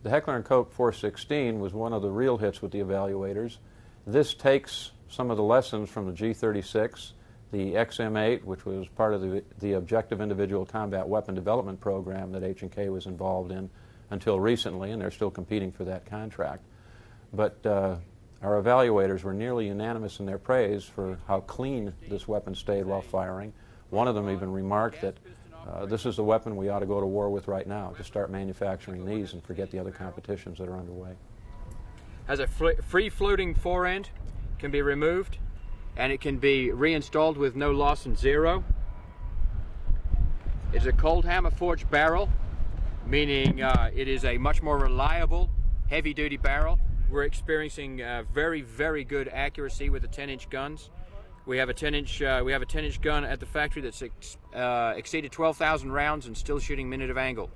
The Heckler and Koch 416 was one of the real hits with the evaluators. This takes some of the lessons from the G36, the XM8, which was part of the Objective Individual Combat Weapon Development Program that H&K was involved in until recently, and they're still competing for that contract. But our evaluators were nearly unanimous in their praise for how clean this weapon stayed while firing. One of them even remarked that this is the weapon we ought to go to war with right now, to start manufacturing these and forget the other competitions that are underway. Has a free-floating forend, can be removed, and it can be reinstalled with no loss and zero. It's a cold hammer forged barrel, meaning it is a much more reliable, heavy-duty barrel. We're experiencing very, very good accuracy with the 10-inch guns. We have a 10-inch gun at the factory that's exceeded 12,000 rounds and still shooting minute of angle.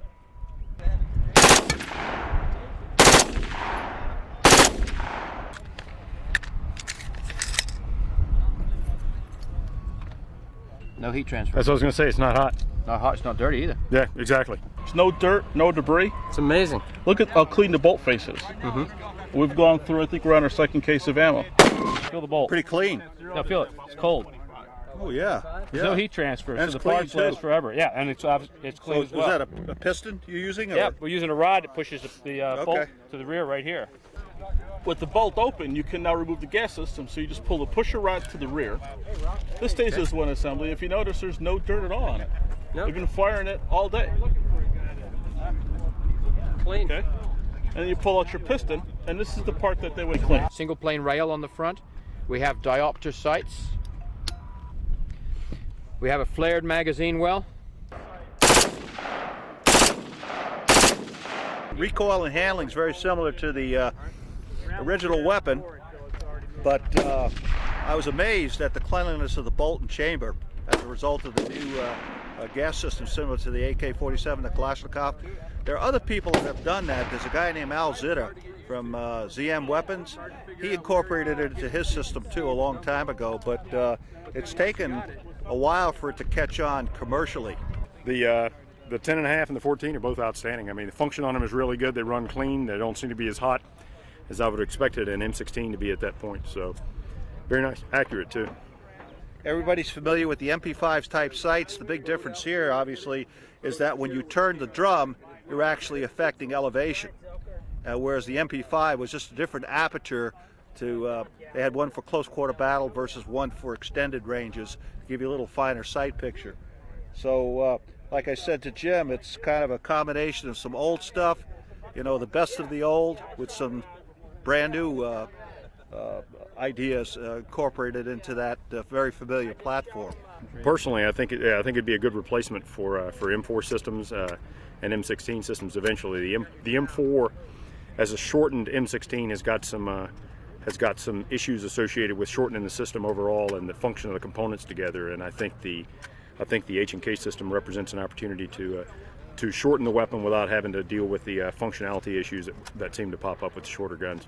No heat transfer. That's what I was going to say. It's not hot. Not hot. It's not dirty either. Yeah, exactly. There's no dirt, no debris. It's amazing. Look at how clean the bolt face is. We've gone through, I think we're on our second case of ammo. Feel the bolt. Pretty clean. No, feel it. It's cold. Oh yeah. There's no heat transfer, And so it's the parts clean, too. last forever. Yeah, and it's clean as well. Is that a piston you're using? Or? Yeah, we're using a rod that pushes the bolt to the rear right here. With the bolt open, you can now remove the gas system, so you just pull the pusher rod to the rear. This stays as one assembly. If you notice, there's no dirt at all on it. Nope. We've been firing it all day. Clean. Okay. And then you pull out your piston, and this is the part that they would clean. Single plane rail on the front. We have diopter sights. We have a flared magazine well. Recoil and handling is very similar to the original weapon, but I was amazed at the cleanliness of the bolt and chamber as a result of the new gas system similar to the AK-47, the Kalashnikov. There are other people that have done that. There's a guy named Al Zitter from ZM Weapons. He incorporated it into his system too a long time ago, but it's taken a while for it to catch on commercially. The 10.5 and the 14 are both outstanding. I mean, the function on them is really good. They run clean. They don't seem to be as hot as I would have expected an M16 to be at that point. So, very nice. Accurate, too. Everybody's familiar with the MP5's type sights. The big difference here, obviously, is that when you turn the drum, you're actually affecting elevation. Whereas the MP5 was just a different aperture to, they had one for close quarter battle versus one for extended ranges, to give you a little finer sight picture. So, like I said to Jim, it's kind of a combination of some old stuff, you know, the best of the old with some brand new ideas incorporated into that very familiar platform. Personally, I think it'd be a good replacement for M4 systems and M16 systems eventually. The M4, as a shortened M16, has got some issues associated with shortening the system overall and the function of the components together. And I think the H&K system represents an opportunity to shorten the weapon without having to deal with the functionality issues that seem to pop up with shorter guns.